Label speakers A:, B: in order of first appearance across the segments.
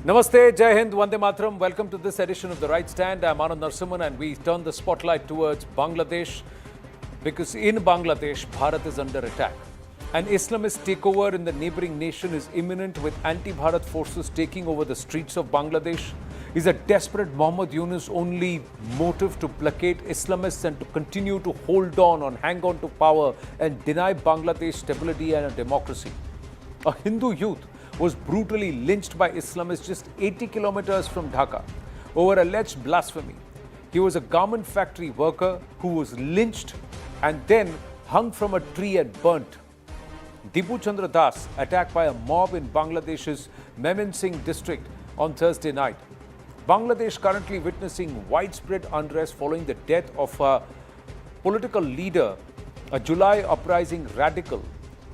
A: Namaste, Jai Hind, Vande Mataram. Welcome to this edition of The Right Stand. I'm Anand Narasimhan and we turn the spotlight towards Bangladesh because in Bangladesh, Bharat is under attack. An Islamist takeover in the neighboring nation is imminent with anti-Bharat forces taking over the streets of Bangladesh. Is a desperate Mohammad Yunus only motive to placate Islamists and to continue to hang on to power and deny Bangladesh stability and a democracy? A Hindu youth was brutally lynched by Islamists just 80 kilometers from Dhaka over alleged blasphemy. He was a garment factory worker who was lynched and then hung from a tree and burnt. Dipu Chandra attacked by a mob in Bangladesh's Mymensingh district on Thursday night. Bangladesh currently witnessing widespread unrest following the death of a political leader, a July uprising radical,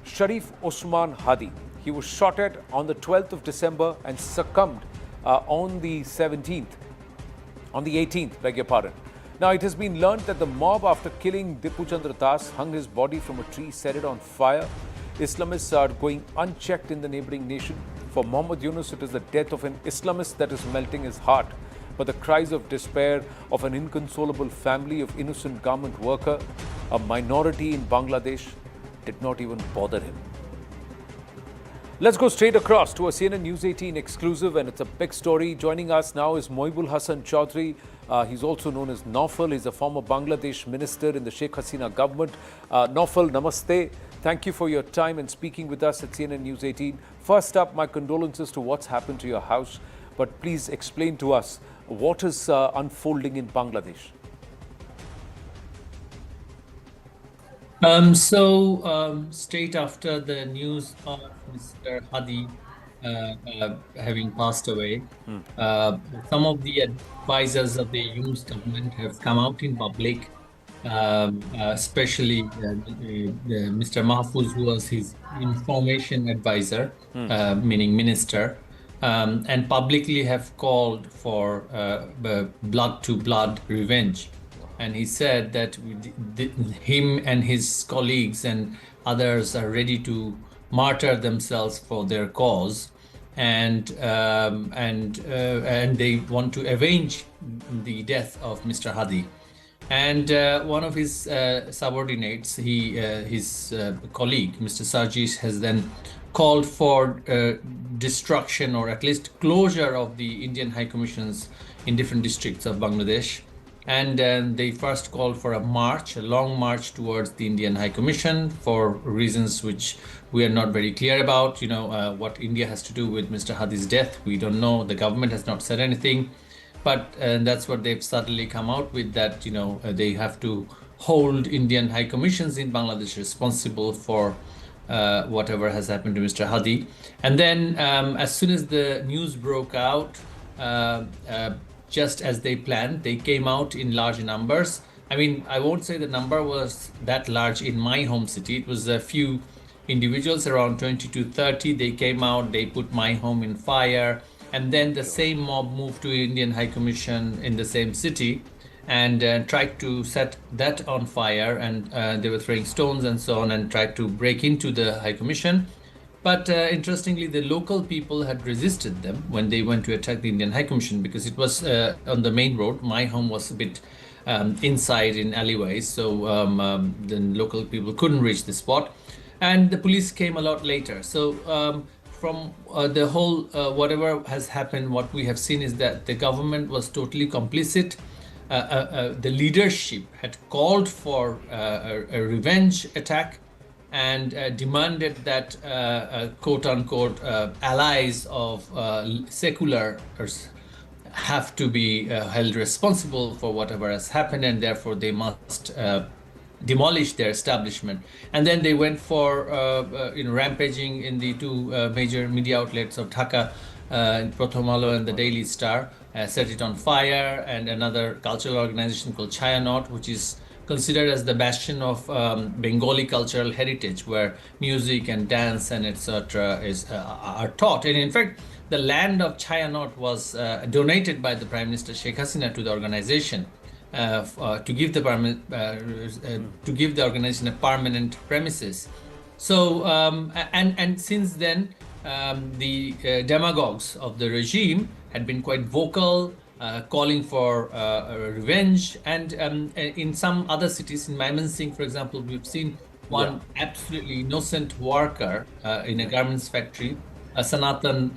A: Sharif Osman Hadi. He was shot at on the 12th of December and succumbed on the 18th, beg your pardon. Now, it has been learned that the mob, after killing Dipu Chandra hung his body from a tree, set it on fire. Islamists are going unchecked in the neighboring nation. For Mohammad Yunus, it is the death of an Islamist that is melting his heart. But the cries of despair of an inconsolable family of innocent garment worker, a minority in Bangladesh, did not even bother him. Let's go straight across to a CNN News 18 exclusive, and it's a big story. Joining us now is Moibul Hassan Chaudhry. He's also known as Naufal. He's a former Bangladesh minister in the Sheikh Hasina government. Naufal, namaste. Thank you for your time and speaking with us at CNN News 18. First up, my condolences to what's happened to your house. But please explain to us what is unfolding in Bangladesh.
B: Straight after the news of Mr. Hadi having passed away, some of the advisors of the Yunus government have come out in public, especially Mr. Mahfouz, who was his information advisor, meaning minister, and publicly have called for blood-to-blood revenge. And he said that him and his colleagues and others are ready to martyr themselves for their cause, and they want to avenge the death of Mr. Hadi. And one of his subordinates, his colleague, Mr. Sarjis, has then called for destruction or at least closure of the Indian High Commissions in different districts of Bangladesh. And they first called for a long march towards the Indian High Commission for reasons which we are not very clear about. What India has to do with Mr. Hadi's death, we don't know. The government has not said anything. But that's what they've suddenly come out with, that, they have to hold Indian High Commissions in Bangladesh responsible for whatever has happened to Mr. Hadi. And then as soon as the news broke out, just as they planned, they came out in large numbers. I mean, I won't say the number was that large in my home city. It was a few individuals, around 20 to 30. They came out, they put my home in fire. And then the same mob moved to Indian High Commission in the same city and tried to set that on fire. And they were throwing stones and so on and tried to break into the High Commission. But interestingly, the local people had resisted them when they went to attack the Indian High Commission, because it was on the main road. My home was a bit inside in alleyways, so the local people couldn't reach the spot. And the police came a lot later. So from the whole, whatever has happened, what we have seen is that the government was totally complicit. The leadership had called for a revenge attack and demanded that quote-unquote allies of seculars have to be held responsible for whatever has happened, and therefore they must demolish their establishment. And then they went for rampaging in the two major media outlets of Dhaka, Prothom Alo and the Daily Star, set it on fire, and another cultural organization called Chayanot, which is considered as the bastion of Bengali cultural heritage, where music and dance and etc. are taught. And in fact, the land of Chayanot was donated by the Prime Minister Sheikh Hasina to the organization to give the organization a permanent premises. So and since then, the demagogues of the regime had been quite vocal, calling for revenge. And in some other cities, in Mymensingh, for example, we've seen one absolutely innocent worker in a garments factory, a Sanatan,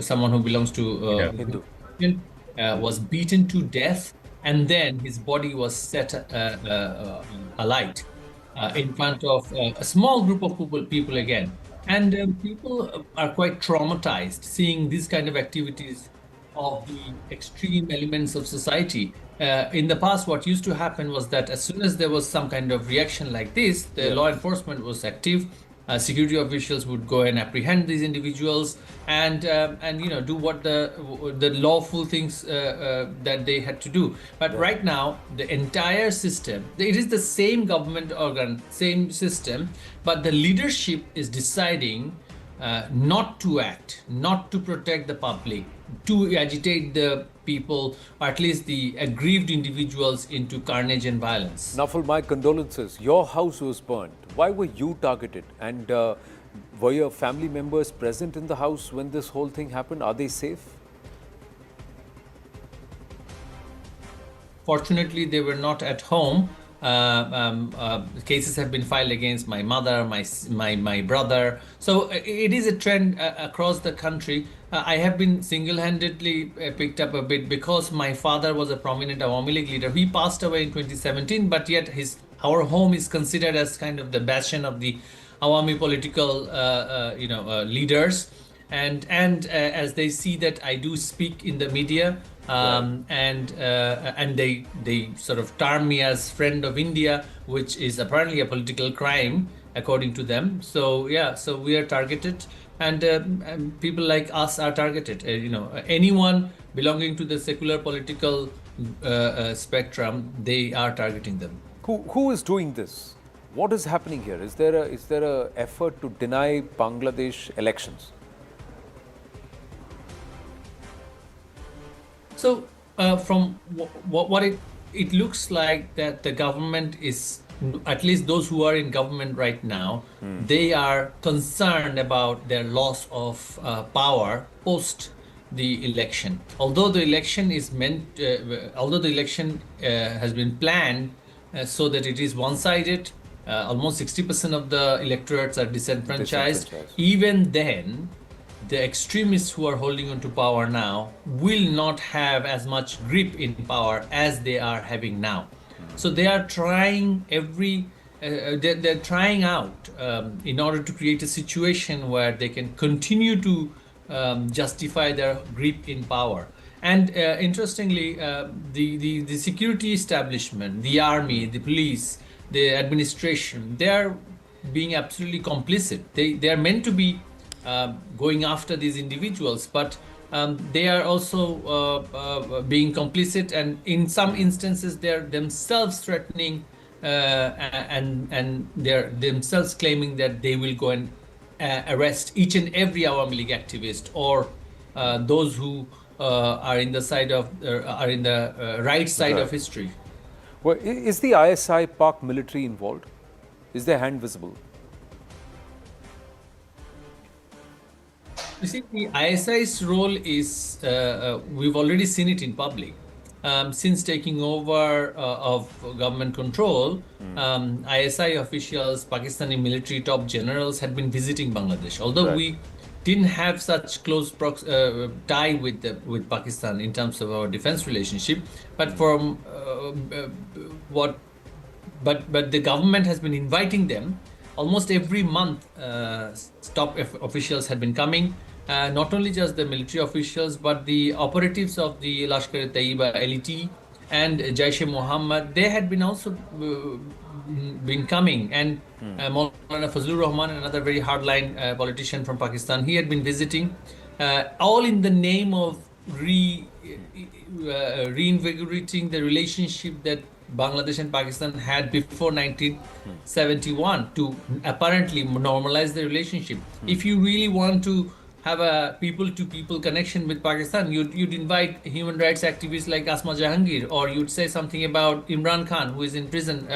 B: someone who belongs to
A: Hindu.
B: was beaten to death, and then his body was set alight in front of a small group of people again. And people are quite traumatized seeing these kind of activities of the extreme elements of society. In the past, what used to happen was that as soon as there was some kind of reaction like this, the law enforcement was active. Security officials would go and apprehend these individuals and do what the lawful things that they had to do. But right now, the entire system, it is the same government organ, same system, but the leadership is deciding not to act, not to protect the public, to agitate the people, or at least the aggrieved individuals, into carnage and violence.
A: Nafal, my condolences. Your house was burnt. Why were you targeted? And were your family members present in the house when this whole thing happened? Are they safe?
B: Fortunately, they were not at home. Cases have been filed against my mother, my brother. So it is a trend across the country. I have been single-handedly picked up a bit because my father was a prominent Awami League leader. He passed away in 2017, but yet our home is considered as kind of the bastion of the Awami political leaders. And as they see that I do speak in the media, and they sort of term me as friend of India, which is apparently a political crime according to them. So so we are targeted, and people like us are targeted. Anyone belonging to the secular political spectrum, they are targeting them.
A: Who is doing this? What is happening here? Is there a effort to deny Bangladesh elections?
B: So from what it looks like, that the government is, at least those who are in government right now, they are concerned about their loss of power post the election. Although the election is has been planned so that it is one-sided, almost 60% of the electorates are disenfranchised. Even then, the extremists who are holding on to power now will not have as much grip in power as they are having now. So they are trying they're trying out in order to create a situation where they can continue to justify their grip in power. And interestingly, the security establishment, the army, the police, the administration, they are being absolutely complicit. They are meant to be going after these individuals, but they are also being complicit, and in some instances they're themselves threatening and they're themselves claiming that they will go and arrest each and every Awami League activist, or those who are in the side of are in the right side of history.
A: Well, is the ISI Pak military involved? Is their hand visible?
B: You see, the ISI's role is, we've already seen it in public. Since taking over of government control, ISI officials, Pakistani military top generals had been visiting Bangladesh. Although we didn't have such close tie with Pakistan in terms of our defense relationship, but from but the government has been inviting them. Almost every month, top officials had been coming, not only just the military officials, but the operatives of the Lashkar-e-Taiba, LET, and Jaish-e-Mohammed. They had been also been coming, and Maulana Fazlur Rahman, another very hardline politician from Pakistan, he had been visiting, all in the name of reinvigorating the relationship that Bangladesh and Pakistan had before 1971, to apparently normalize the relationship. If you really want to have a people-to-people connection with Pakistan, you'd invite human rights activists like Asma Jahangir, or you'd say something about Imran Khan, who is in prison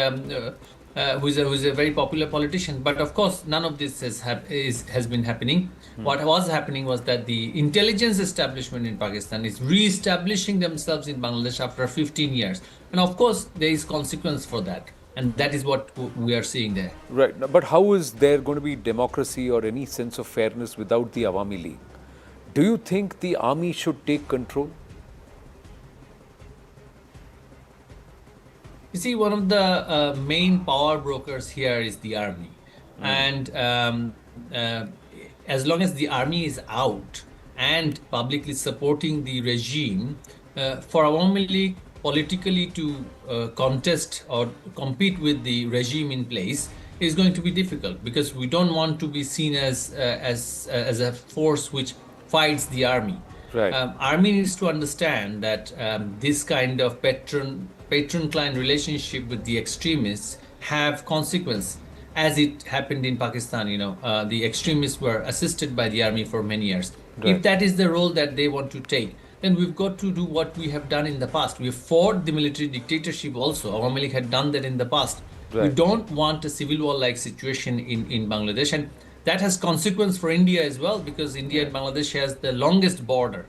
B: who's a very popular politician. But of course, none of this has been happening. What was happening was that the intelligence establishment in Pakistan is re-establishing themselves in Bangladesh after 15 years, and of course, there is consequence for that, and that is what we are seeing there.
A: Right. But how is there going to be democracy or any sense of fairness without the Awami League? Do you think the army should take control?
B: You see, one of the main power brokers here is the army. And as long as the army is out and publicly supporting the regime, for Awami League politically to contest or compete with the regime in place is going to be difficult, because we don't want to be seen as a force which fights the army.
A: Right.
B: Army needs to understand that this kind of patron-client relationship with the extremists have consequence, as it happened in Pakistan. The extremists were assisted by the army for many years.
A: Right.
B: If that is the role that they want to take, then we've got to do what we have done in the past. We have fought the military dictatorship also. Awami League had done that in the past. We
A: Right.
B: don't want a civil war-like situation in Bangladesh, and that has consequence for India as well, because India and Bangladesh has the longest border.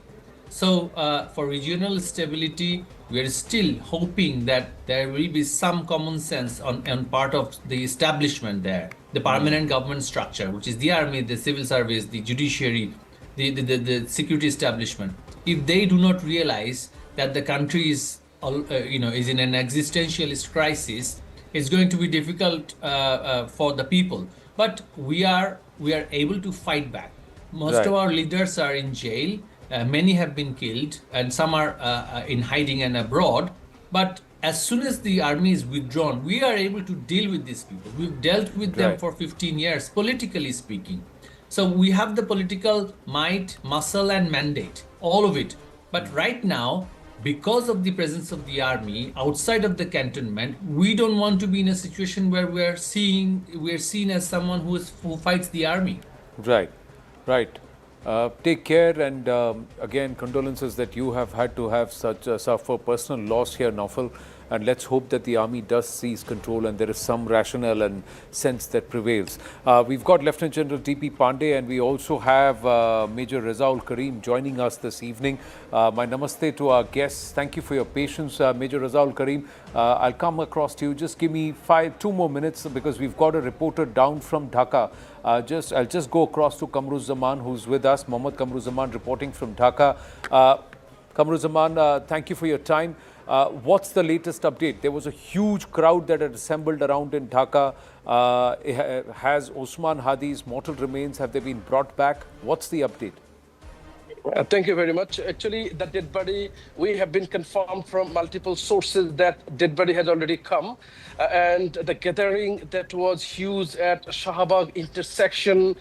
B: So for regional stability, we are still hoping that there will be some common sense on part of the establishment there, the permanent government structure, which is the army, the civil service, the judiciary, the security establishment. If they do not realize that the country is is in an existentialist crisis, it's going to be difficult for the people. But we are able to fight back. Most
A: Right.
B: of our leaders are in jail. Many have been killed, and some are in hiding and abroad. But as soon as the army is withdrawn, we are able to deal with these people. We've dealt with them
A: Right.
B: for 15 years, politically speaking. So we have the political might, muscle, and mandate, all of it. But right now, because of the presence of the army outside of the cantonment, we don't want to be in a situation where we're seen as someone who fights the army.
A: Right, right. Take care, and again, condolences that you have had to have suffer personal loss here, Naufal. And let's hope that the army does seize control and there is some rationale and sense that prevails. We've got Lieutenant General Dipu Chandra, and we also have Major Razaul Karim joining us this evening. My namaste to our guests. Thank you for your patience, Major Razaul Karim. I'll come across to you. Just give me 2 more minutes, because we've got a reporter down from Dhaka. I'll just go across to Kamruzaman, who's with us. Mohammad Kamruzaman reporting from Dhaka. Kamruzaman, thank you for your time. What's the latest update? There was a huge crowd that had assembled around in Dhaka. Has Osman Hadi's mortal remains, have they been brought back? What's the update?
C: Thank you very much. Actually, the dead body, we have been confirmed from multiple sources that dead body has already come. And the gathering that was huge at Shahabag intersection,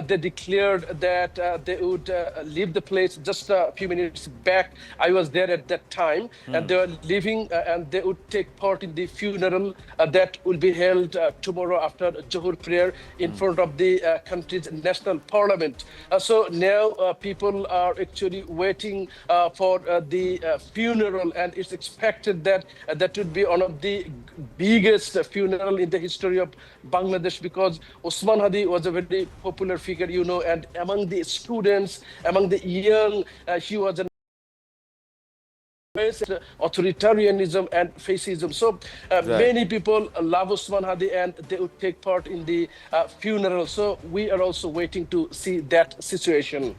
C: they declared that they would leave the place just a few minutes back. I was there at that time, and they were leaving, and they would take part in the funeral that will be held tomorrow after Johur prayer in front of the country's national parliament. So now people are actually waiting for the funeral, and it's expected that that would be one of the biggest funeral in the history of Bangladesh, because Osman Hadi was a very popular figure, and among the students, among the young, he was an authoritarianism and fascism. So many people love Osman Hadi, and they would take part in the funeral. So we are also waiting to see that situation.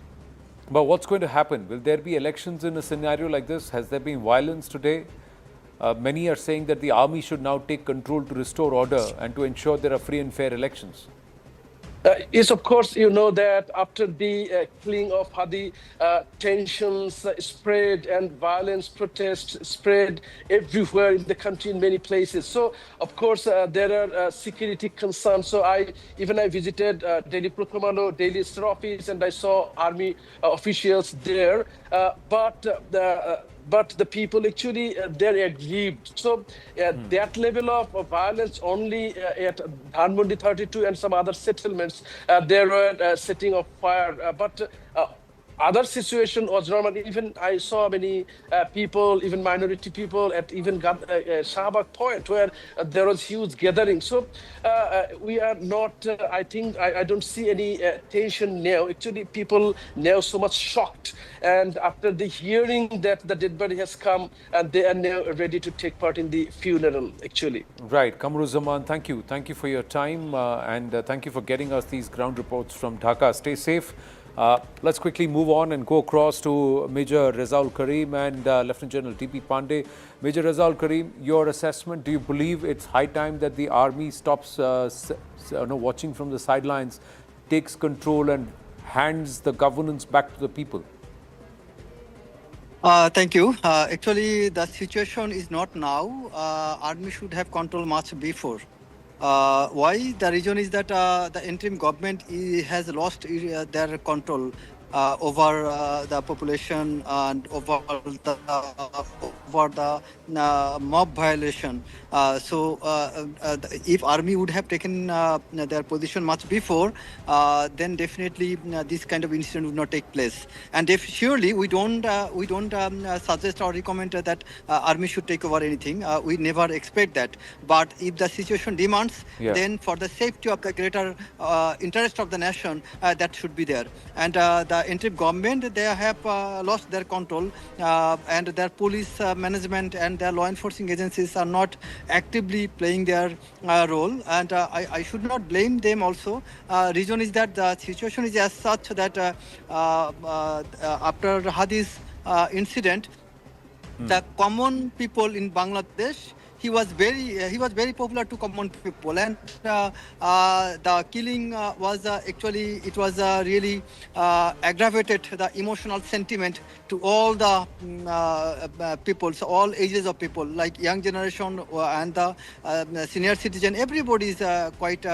A: But what's going to happen? Will there be elections in a scenario like this? Has there been violence today? Many are saying that the army should now take control to restore order and to ensure there are free and fair elections.
C: Yes, of course, you know that after the killing of Hadi, tensions spread and violence, protests spread everywhere in the country in many places. So, of course, there are security concerns. So I visited Delhi Proclamano, Delhi Star Office, and I saw army officials there. But the people actually, they're aggrieved. So that level of violence only at Dhanmondi 32 and some other settlements, there were setting of fire. But other situation was normal. Even I saw many people, even minority people, at even Shahbag Point, where there was huge gathering. So we are not. I think I don't see any tension now. Actually, people now so much shocked, and after the hearing that the dead body has come, and they are now ready to take part in the funeral. Actually.
A: Right, Kamruzaman, thank you. Thank you for your time and thank you for getting us these ground reports from Dhaka. Stay safe. Let's quickly move on and go across to Major Rezaul Karim and Lieutenant General Dipu Pandey. Major Rezaul Karim, your assessment, do you believe it's high time that the army stops watching from the sidelines, takes control and hands the governance back to the people?
D: Thank you. Actually, the situation is not now. Army should have control much before. Why? The reason is that the interim government has lost their control over the population and over the mob violation. If army would have taken their position much before, then definitely this kind of incident would not take place. And surely we don't suggest or recommend that army should take over anything. We never expect that. But if the situation demands, then for the safety of the greater interest of the nation, that should be there. And the interim government, they have lost their control, and their police management and their law enforcing agencies are not actively playing their role. And I should not blame them also. Reason is that the situation is as such that after Hadi's incident, the common people in Bangladesh, he was very popular to common people, and the killing was actually it was really aggravated the emotional sentiment to all the people, so all ages of people, like young generation and the senior citizen. Everybody is quite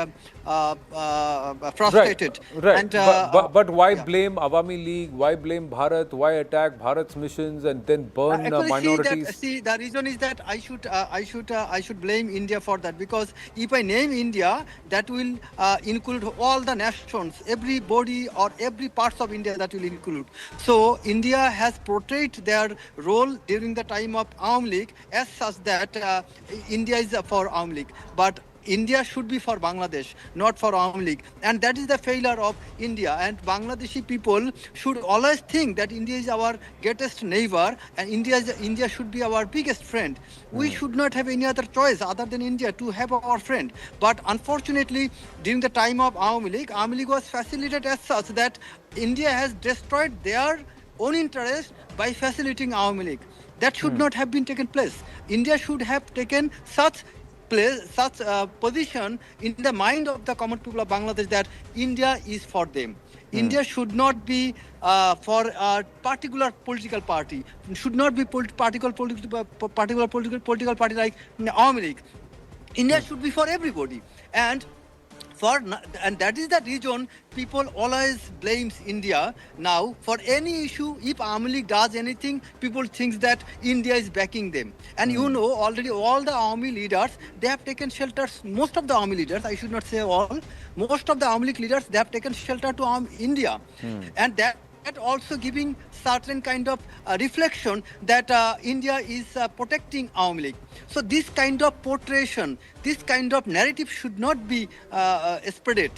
D: frustrated.
A: Right.
D: And,
A: but why blame Awami League? Why blame Bharat? Why attack Bharat's missions and then burn minorities?
D: See, the reason is that I should blame India for that, because if I name India, that will include all the nations, everybody or every parts of India, that will include. So India has portrayed their role during the time of Awami League as such that India is for Awami League, but India should be for Bangladesh, not for Awami League. And that is the failure of India. And Bangladeshi people should always think that India is our greatest neighbor and India should be our biggest friend. We should not have any other choice other than India to have our friend. But unfortunately, during the time of Awami League was facilitated as such that India has destroyed their own interest by facilitating Awami League. That should not have been taken place. India should have taken such position in the mind of the common people of Bangladesh that India is for them. India should not be for a particular political party. Should not be particular political party like Awami League. India should be for everybody. And that is the reason people always blames India now for any issue. If Awami League does anything, people think that India is backing them. And you know, already all the Awami leaders, they have taken shelters. Most of the Awami leaders, I should not say all, most of the Awami League leaders, they have taken shelter to India. And that also giving certain kind of reflection that India is protecting Awami League. So this kind of portrayal, this kind of narrative should not be spreaded.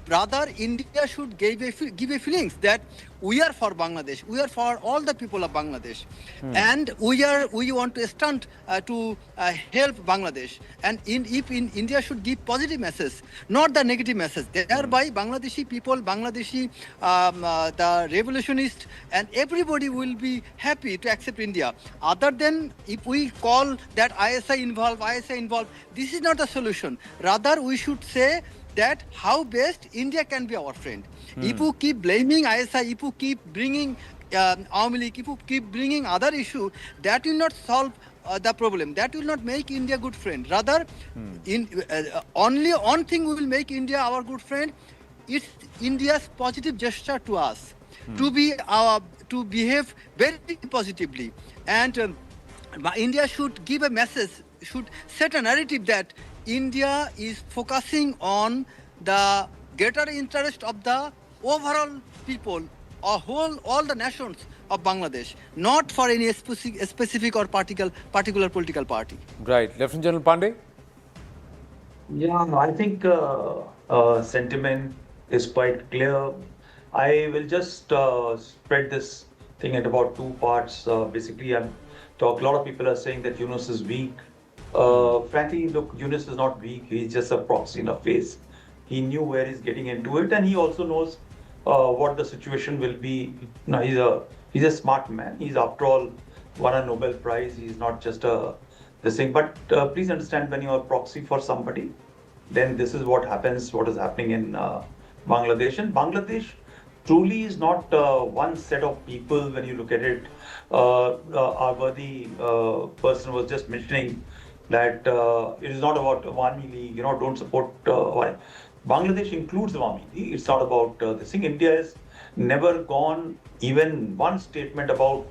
D: Rather, India should give a feelings that we are for Bangladesh, we are for all the people of Bangladesh, and we want to stand to help Bangladesh. And if India should give positive message, not the negative message. Thereby, Bangladeshi people, Bangladeshi, the revolutionists, and everybody will be happy to accept India. Other than if we call that ISI involved, this is not a solution. Rather, we should say that how best India can be our friend. If you keep blaming ISI, if you keep bringing Awami League, if you keep bringing other issue, that will not solve the problem. That will not make India a good friend. Rather, only one thing will make India our good friend. It's India's positive gesture to us, to behave very positively, and India should give a message, should set a narrative that India is focusing on the greater interest of the overall people all the nations of Bangladesh, not for any specific or particular political party.
A: Right. Lieutenant General Pandey?
E: Yeah, I think sentiment is quite clear. I will just spread this thing into about two parts. Basically, a lot of people are saying that Yunus is weak. Frankly, look, Yunus is not weak. He's just a proxy in a phase. He knew where he's getting into it, and he also knows what the situation will be. No, he's a smart man. He's after all won a Nobel Prize. He's not just a this thing. But please understand, when you are proxy for somebody, then this is what happens. What is happening in Bangladesh? And Bangladesh truly is not one set of people. When you look at it, our worthy person was just mentioning that it is not about Awami League. Don't support. Bangladesh includes Awami League. It's not about this thing. India has never gone even one statement about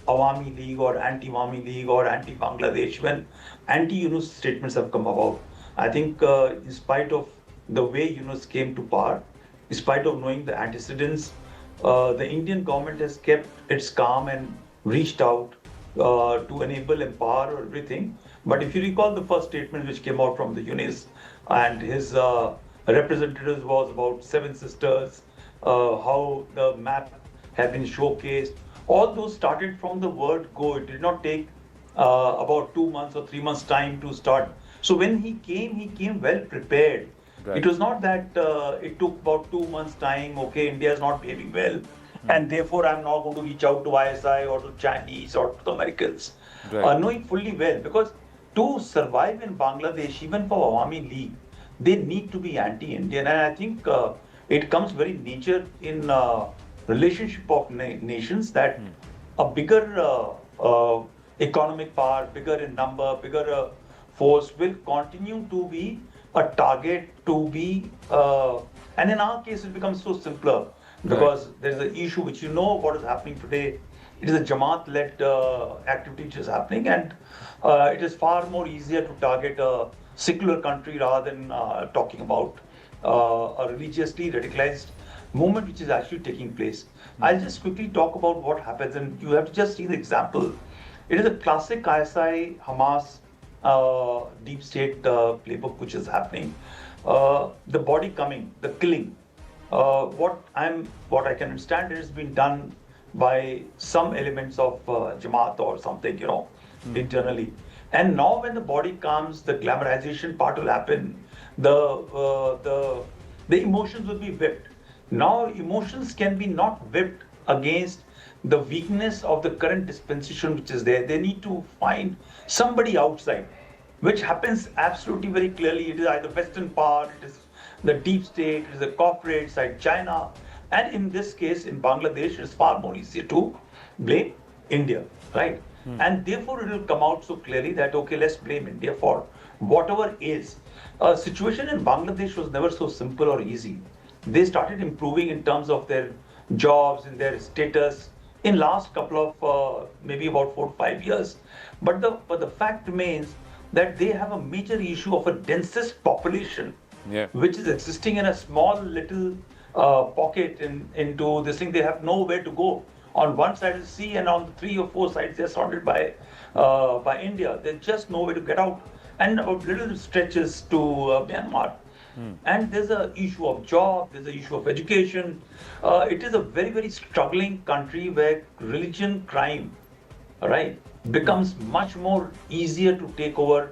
E: Awami League or anti-Awami League or anti-Bangladesh when anti-Yunus statements have come about. I think in spite of the way Yunus came to power, in spite of knowing the antecedents, the Indian government has kept its calm and reached out to enable, empower everything. But if you recall the first statement which came out from the Yunus and his representatives was about Seven Sisters, how the map had been showcased. All those started from the word go. It did not take about 2 months or 3 months time to start. So when he came well prepared. Right. It was not that it took about 2 months time, okay, India is not behaving well, and therefore I'm not going to reach out to ISI or to Chinese or to the Americans. Right. Knowing fully well, because to survive in Bangladesh, even for Awami League, they need to be anti-Indian. And I think it comes very nature in relationship of nations that a bigger economic power, bigger in number, bigger force will continue to be a target to be, and in our case it becomes so simpler because there is an issue which what is happening today. It is a Jamaat-led activity which is happening, and it is far more easier to target a secular country rather than talking about a religiously radicalized movement which is actually taking place. I'll just quickly talk about what happens, and you have to just see the example. It is a classic ISI Hamas deep state playbook which is happening. The body coming, the killing. What I can understand, it has been done by some elements of Jamaat or something, internally. And now when the body comes, the glamorization part will happen. The emotions will be whipped. Now emotions can be not whipped against the weakness of the current dispensation which is there. They need to find somebody outside, which happens absolutely very clearly. It is either Western part, it is the deep state, it is the corporate side, China. And in this case, in Bangladesh, it's far more easier to blame India, right? And therefore, it will come out so clearly that, okay, let's blame India for whatever is. Situation in Bangladesh was never so simple or easy. They started improving in terms of their jobs and their status in last couple of maybe about 4 to 5 years. But the fact remains that they have a major issue of a densest population, which is existing in a small little pocket into this thing. They have nowhere to go. On one side is the sea, and on the 3 or 4 sides they're surrounded by India. There's just no way to get out, and little stretches to Myanmar. And there's an issue of job, there's an issue of education. It is a very, very struggling country where religion, crime, right, becomes much more easier to take over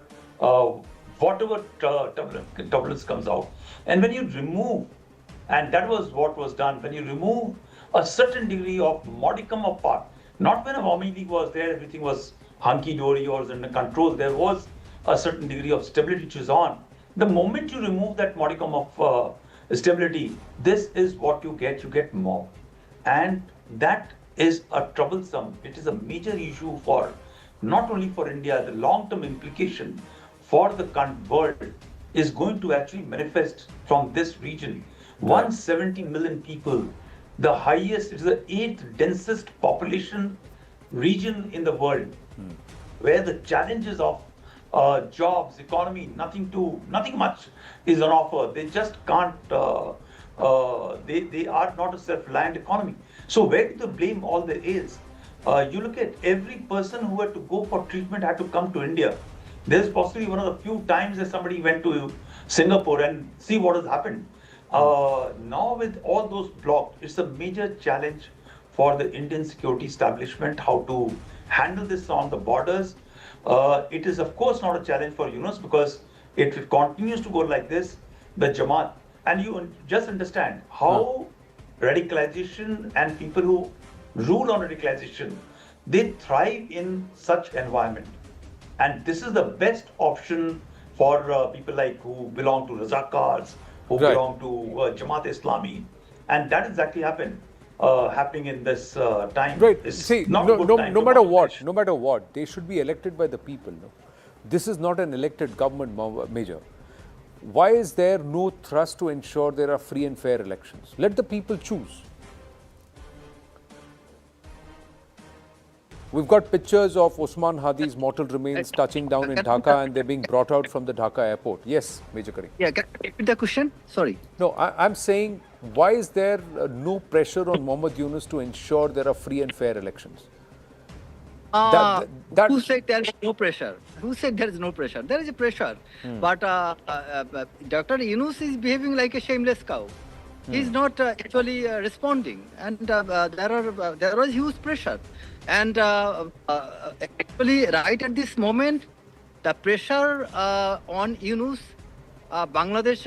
E: whatever turbulence comes out. And when you remove, and that was what was done, when you remove a certain degree of modicum of power, not when Awami League was there, everything was hunky-dory or under control, there was a certain degree of stability which is on. The moment you remove that modicum of stability, this is what you get mob. And that is a troublesome, it is a major issue for, not only for India, the long-term implication for the world is going to actually manifest from this region. 170 million people, the highest, it is the 8th densest population region in the world, where the challenges of jobs, economy, nothing much is on offer. They just can't they are not a self-reliant economy. So where do they blame all their ills? You look at every person who had to go for treatment had to come to India. This is possibly one of the few times that somebody went to Singapore and see what has happened. Now with all those blocked, it's a major challenge for the Indian security establishment how to handle this on the borders. It is of course not a challenge for Yunus because if it continues to go like this, the Jamaat, and you just understand how radicalization and people who rule on radicalization, they thrive in such environment. And this is the best option for people like who belong to Razakars, who
A: Right.
E: belong to Jamaat Islami. And that exactly happening in this time.
A: Right.
E: It's
A: See,
E: not
A: no,
E: a good
A: no,
E: time
A: no
E: to
A: matter
E: Bangladesh.
A: what, no matter what, they should be elected by the people. No? This is not an elected government, Major. Why is there no thrust to ensure there are free and fair elections? Let the people choose. We've got pictures of Usman Hadi's mortal remains touching down in Dhaka and they're being brought out from the Dhaka airport. Yes, Major Karim.
D: Yeah, can you repeat the question? Sorry.
A: No, I'm saying, why is there no pressure on Mohammad Yunus to ensure there are free and fair elections? That-
D: Who said there is no pressure? Who said there is no pressure? There is a pressure. But Dr. Yunus is behaving like a shameless cow. He's not actually responding. And there was huge pressure. And actually, right at this moment, the pressure on Yunus, Bangladesh,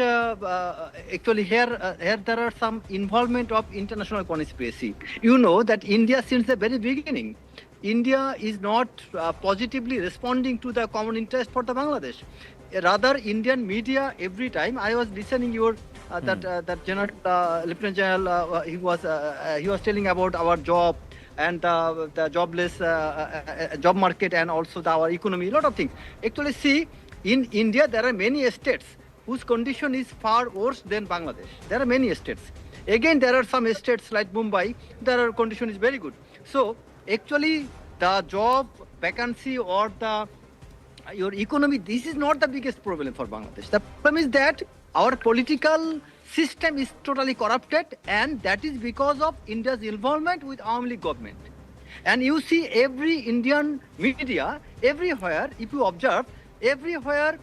D: actually here there are some involvement of international conspiracy. You know that India since the very beginning, India is not positively responding to the common interest for the Bangladesh. Rather, Indian media every time I was listening your that General Lieutenant General he was telling about our job and the jobless job market and also our economy, a lot of things. Actually, see, in India there are many states whose condition is far worse than Bangladesh. There are many states. Again, there are some states like Mumbai, their condition is very good. So actually, the job vacancy or your economy, this is not the biggest problem for Bangladesh. The problem is that our political system is totally corrupted, and that is because of India's involvement with Awami League government. And you see every Indian media, everywhere, if you observe, everywhere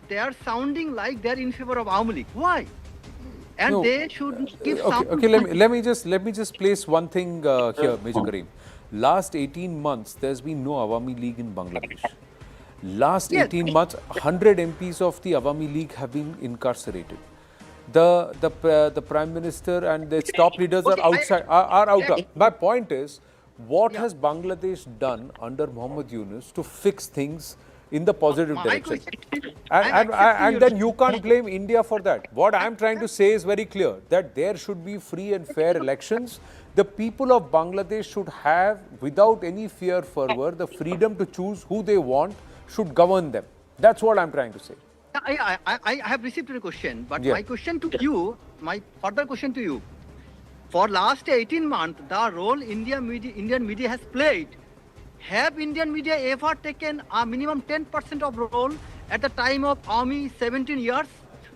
D: they are sounding like they are in favor of Awami League. Why? And
A: No.
D: they should give some...
A: Okay, let me just place one thing here, Major Karim. Last 18 months, there's been no Awami League in Bangladesh. Last
D: Yes.
A: 18 months, 100 MPs of the Awami League have been incarcerated. The Prime Minister and the top leaders are outside, are out. My point is, what has Bangladesh done under Mohammad Yunus to fix things in the positive direction? And then you can't blame India for that. What I'm trying to say is very clear, that there should be free and fair elections. The people of Bangladesh should have, without any fear further, the freedom to choose who they want should govern them. That's what I'm trying to say.
D: I have received your question, but
A: Yeah.
D: my question to you, my further question to you, for last 18 months, the role Indian media has played, have Indian media ever taken a minimum 10% of role at the time of Army 17 years,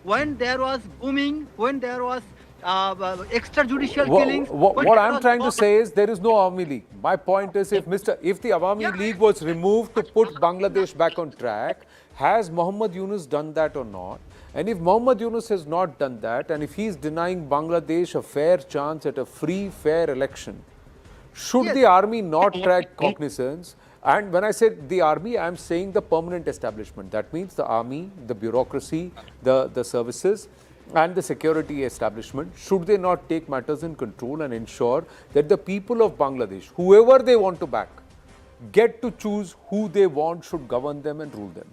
D: when there was booming, when there was extrajudicial killings?
A: What I'm trying to say is there is no Awami League. My point is, if the Awami League was removed to put Bangladesh back on track, has Mohammad Yunus done that or not? And if Mohammad Yunus has not done that, and if he's denying Bangladesh a fair chance at a free, fair election, should the army not track cognizance? And when I said the army, I'm saying the permanent establishment. That means the army, the bureaucracy, the services, and the security establishment. Should they not take matters in control and ensure that the people of Bangladesh, whoever they want to back, get to choose who they want should govern them and rule them?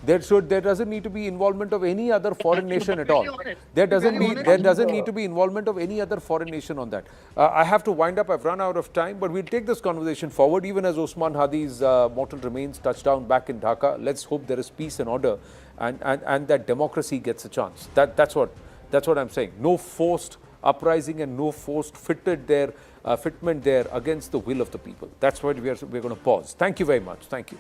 A: There doesn't need to be involvement of any other foreign nation at all. There doesn't need to be involvement of any other foreign nation on that. I have to wind up. I've run out of time, but we'll take this conversation forward. Even as Usman Hadi's mortal remains touch down back in Dhaka, let's hope there is peace and order, and that democracy gets a chance. That's what I'm saying. No forced uprising and no forced fitment there against the will of the people. That's why we're going to pause. Thank you very much. Thank you.